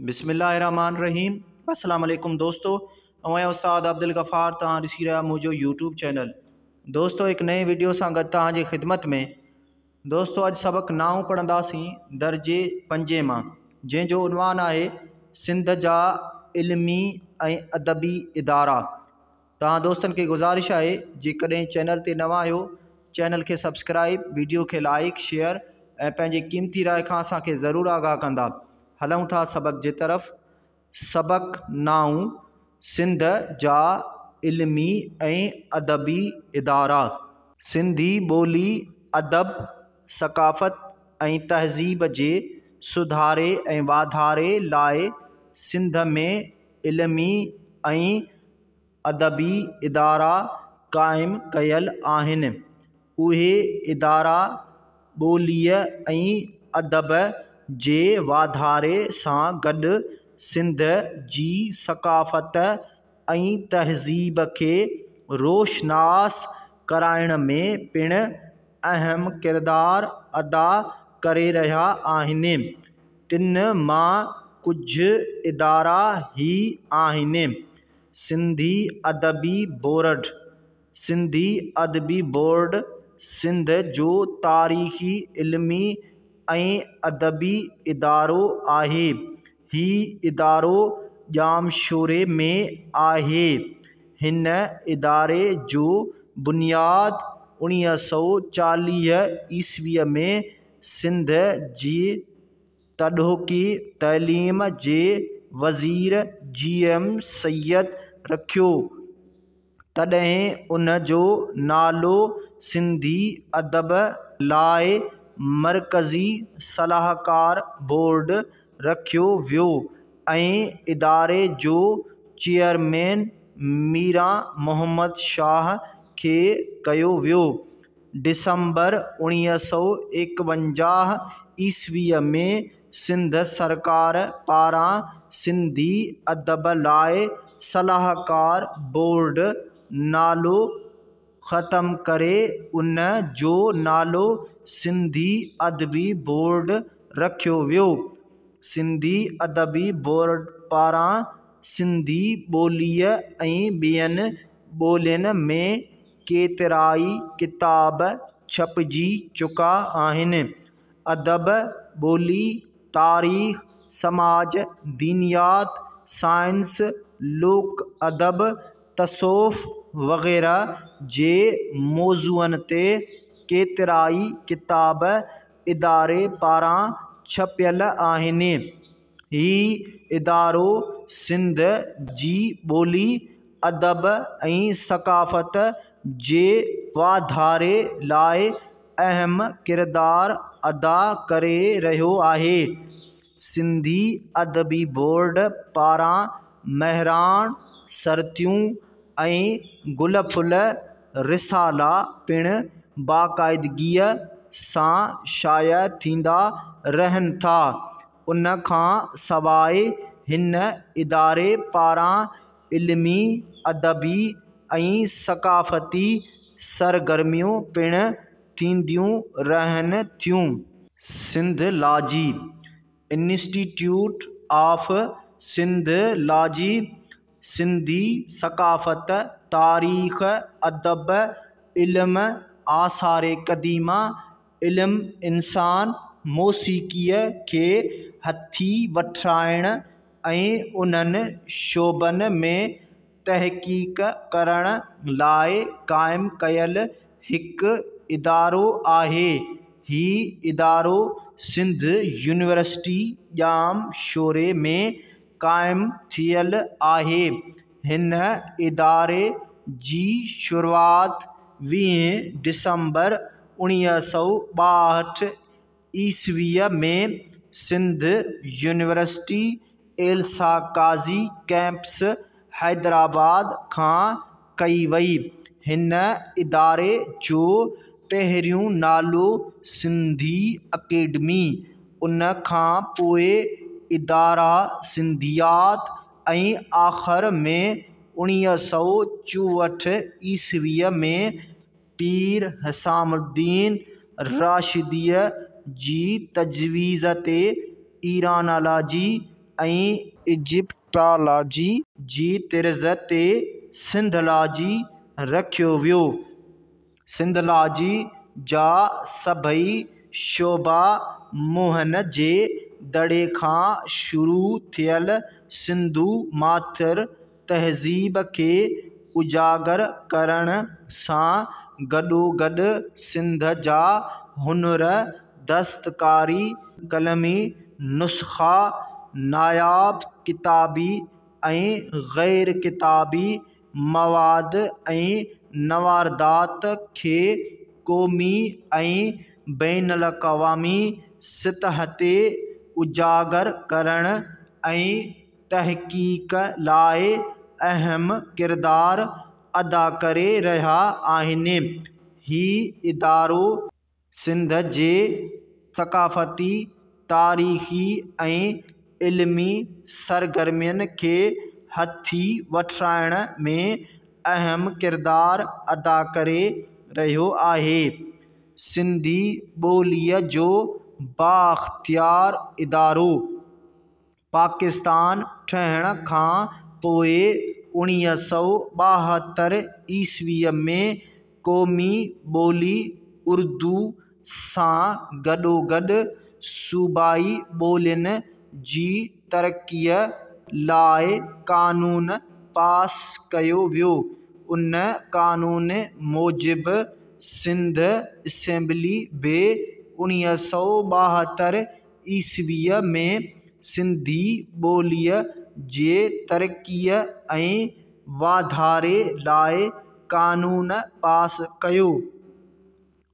बिस्मिल्लाहिर्रहमानिर्रहीम। अस्सलाम वालेकुम दोस्तों, मैं उस्ताद अब्दुल गफ़ार तव्हां ॾिसी रहिया मुंहिंजो यूट्यूब चैनल। दोस्तों, एक नए वीडियो सां गॾु तव्हांजी ख़िदमत में। दोस्तों, अॼु सबक़ 9 पढ़ंदासीं दर्जे 5 मां, जंहिंजो उनवान आहे सिंध जा इल्मी ऐं अदबी इदारा। तव्हां दोस्तनि खे गुज़ारिश आहे, जेकॾहिं चैनल ते नवां आहियो, चैनल खे सब्सक्राइब, वीडियो खे लाइक, शेयर ऐं पंहिंजी क़ीमती राय खां असांखे ज़रूरु आगाह कंदा। हलूं था सबक़ जे तरफ़। सबक़ 9 सिंध जा इल्मी ऐं अदबी इदारा। सिंधी ॿोली, अदब, सक़ाफ़त ऐं तहज़ीब जे सुधारे ऐं वाधारे लाइ सिंध में इल्मी ऐं अदबी इदारा क़ाइमु कयल आहिनि। उहे इदारा ॿोलीअ ऐं अदब जे वाधारे सां गॾु सिंध जी सक़ाफ़त ऐं तहज़ीब खे रोशनास कराइण में पिणु अहम किरदारु अदा करे रहिया आहिनि। तिन मां कुझु इदारा ही आहिनि: सिंधी अदबी बोर्ड। सिंधी अदबी बोर्ड सिंध जो तारीख़ी, इल्मी ऐं अदबी इदारो आहे। ही इदारो ॼामशोरे में आहे। हिन इदारे जो बुनियादु 1940 ईस्वीअ में सिंध जी तडोकी तइलीम जे वज़ीर GM सैयद रखियो। तॾहिं उन जो नालो सिंधी अदब लाइ मरकज़ी सलाहकार बोर्ड रखियो वियो ऐं इदारे जो चेयरमैन मीरा मोहम्मद शाह खे कयो वियो। डिसंबर 1951 ईस्वीअ में सिंध सरकार पारां सिंधी अदब लाइ सलाहकार बोर्ड नालो ख़तमु करे उन जो नालो सिंधी अदबी बोर्ड रखियो वियो। सिंधी अदबी बोर्ड पारां सिंधी ॿोलीअ ऐं ॿियनि ॿोलियुनि में केतिराई किताब छपिजी चुका आहिनि। अदब, ॿोली, तारीख़, समाज, दीनियात, साइंस, लोक अदब, तसौफ़ वग़ैरह जे मौज़ूअनि ते केतिराई किताब इदारे पारां छपियल आहिनि। ही इदारो सिंध जी ॿोली, अदब ऐं सक़ाफ़त जे वाधारे लाइ अहम किरदारु अदा करे रहियो आहे। सिंधी अदबी बोर्ड पारां महिराण, सरतियूं ऐं गुल फुल रिसाला पिणु बाक़ाइदगीअ सां शाया थींदा रहनि था। उन खां सवाइ हिन इदारे पारां इल्मी, अदबी ऐं सक़ाफ़ती सरगर्मियूं पिणु थींदियूं रहनि थियूं। Sindhology. Institute of Sindhology Sindhi सक़ाफ़त, तारीख़, अदब, इल्म, आसार क़दीमा, इल्म इंसान, मौसीक़ीअ खे हथी वठाइण ऐं उन्हनि शोबनि में तहक़ीक़ करण लाइ क़ाइमु कयल हिकु इदारो आहे। ही इदारो सिंध यूनिवर्सिटी ॼामशोरे में क़ाइमु थियल आहे। हिन इदारे जी शुरूआति 20 डिसंबर 1962 ईस्वीअ में सिंध यूनिवर्सिटी एल्सा काज़ी कैंपस हैदराबाद खां कई वई। हिन इदारे जो पहिरियों नालो सिंधी अकेडमी, उन खां पोइ इदारा सिंधियात ऐं आख़िर में 1964 ईस्वीअ में पीर हसामुद्दीन राशिदीअ जी तजवीज़ ते ईरान लॉजी ऐं इजिप्टोलॉजी जी तर्ज़ ते सिंधोलॉजी रखियो वियो। सिंधोलॉजी जा सभई शोबा मुंहनि जे दड़े खां शुरू थियल सिंधू माथिर तहज़ीब खे उजागर करण सां गॾोगॾु सिंध जा हुनुर, दस्तकारी, कलमी नुस्ख़ा, नायाब किताबी ऐं ग़ैर किताबी मवाद ऐं नवारदात खे क़ौमी ऐं बैनुल अक़वामी सतह ते उजागर करण ऐं तहक़ीक़ लाइ अहम किरदारु अदा करे रहिया आहिनि। हीउ इदारो सिंध जे सक़ाफ़ती, तारीख़ी ऐं इल्मी सरगर्मियुनि खे हथी वठाइण में अहम किरदारु अदा करे रहियो आहे। सिंधी ॿोलीअ जो बाइख़्तियार इदारो पाकिस्तान ठहण खां पोइ 1972 ईस्वीअ में क़ौमी ॿोली उर्दू सां गॾोगॾु सूबाई ॿोलियुनि जी तरक़ीअ लाइ क़ानून पास कयो वियो। उन क़ानून मूजिबि सिंध असेंबली बि 1972 ईस्वीअ में सिंधी ॿोलीअ जे तरक़ीअ ऐं वाधारे लाइ क़ानून पास कयो।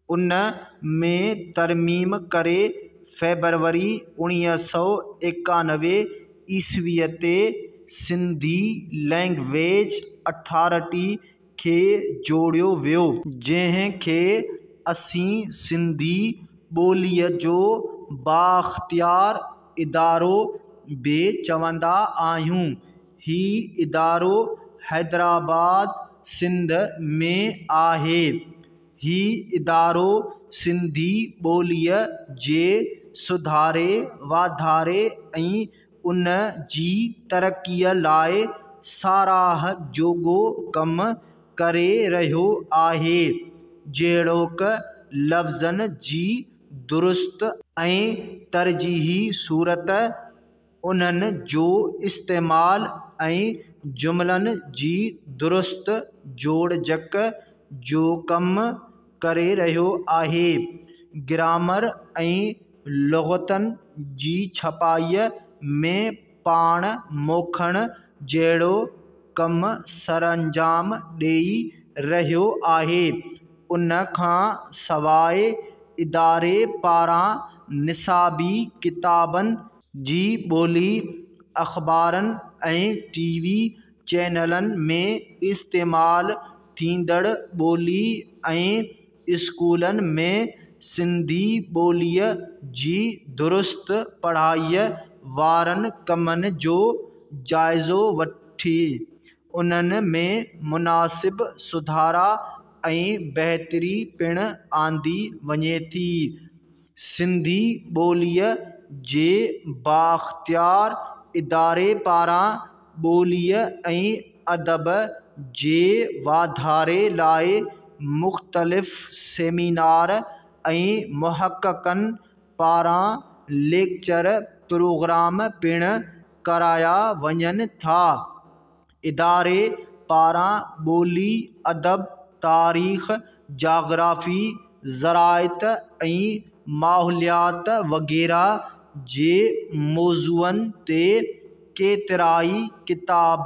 उन में तरमीम करे फेबरवरी 1991 ईस्वीअ ते सिंधी लैंग्वेज अथॉरिटी खे जोड़ियो वियो, जंहिंखे असीं सिंधी ॿोलीअ जो बाइख़्तियार इदारो बि चवंदा आहियूं। हीउ इदारो हैदराबाद सिंध में आहे। हीउ इदारो सिंधी ॿोलीअ जे सुधारे, वाधारे ऐं उन जी तरक़ीअ लाइ साराह जोॻो कमु करे रहियो आहे, जहिड़ोकि लफ़्ज़नि जी दुरुस्त ऐं तरजीही सूरत, उन्हनि जो इस्तेमालु ऐं जुमिलनि जी दुरुस्त जोड़जक जो कमु करे रहियो आहे। ग्रामर ऐं लुग़तनि जी छपाईअ में पाण मोखण जहिड़ो कमु सरअंजाम ॾेई रहियो आहे। उन खां सवाइ इदारे पारां निसाबी किताबनि जी ॿोली अख़बारनि ऐं टीवी चैनलनि में इस्तेमालु थींदड़ ॿोली ऐं स्कूलनि में सिंधी ॿोलीअ जी दुरुस्त पढ़ाईअ वारनि कमनि जो जाइज़ो वठी उन्हनि में मुनासिब सुधारा ऐं बहितरी पिणु आंदी वञे थी। सिंधी ॿोलीअ जे बाइख़्तियार इदारे पारां ॿोलीअ ऐं अदब जे वाधारे लाइ मुख़्तलिफ़ सेमिनार ऐं मुहक़क़नि पारां लेक्चर प्रोग्राम पिणु कराया वञनि था। इदारे पारां ॿोली, अदब, तारीख़, जाग्राफ़ी, ज़राइत ऐं माहौलियात वग़ैरह जे मौज़ूअनि ते केतिराई किताब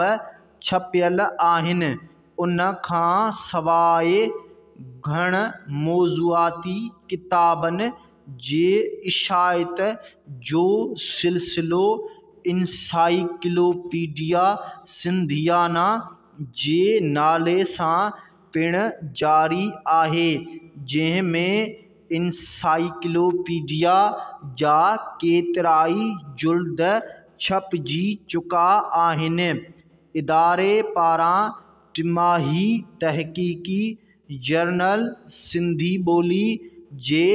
छपियल आहिनि। उन खां सवाइ घण मौज़ूआती किताबनि जे इशाइत जो सिलसिलो इनसाइक्लोपीडिया सिंधियाना जे नाले सां पिणु जारी आहे, जंहिं में इनसाइक्लोपीडिया जा केतिराई जुल्द छपिजी चुका आहिनि। इदारे पारां टिमाही तहक़ीक़ी जर्नल सिंधी ॿोली जे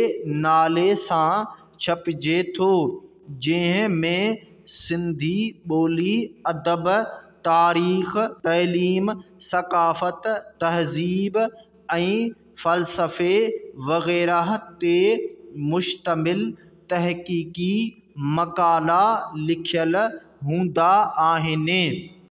नाले सां छपिजे थो, जंहिं में सिंधी ॿोली, अदब, तारीख़, तइलीम, सक़ाफ़त, तहज़ीब ऐं फ़लसफ़े वग़ैरह ते मुश्तमिल तहक़ीक़ी मक़ाला लिखियल हूंदा आहिनि।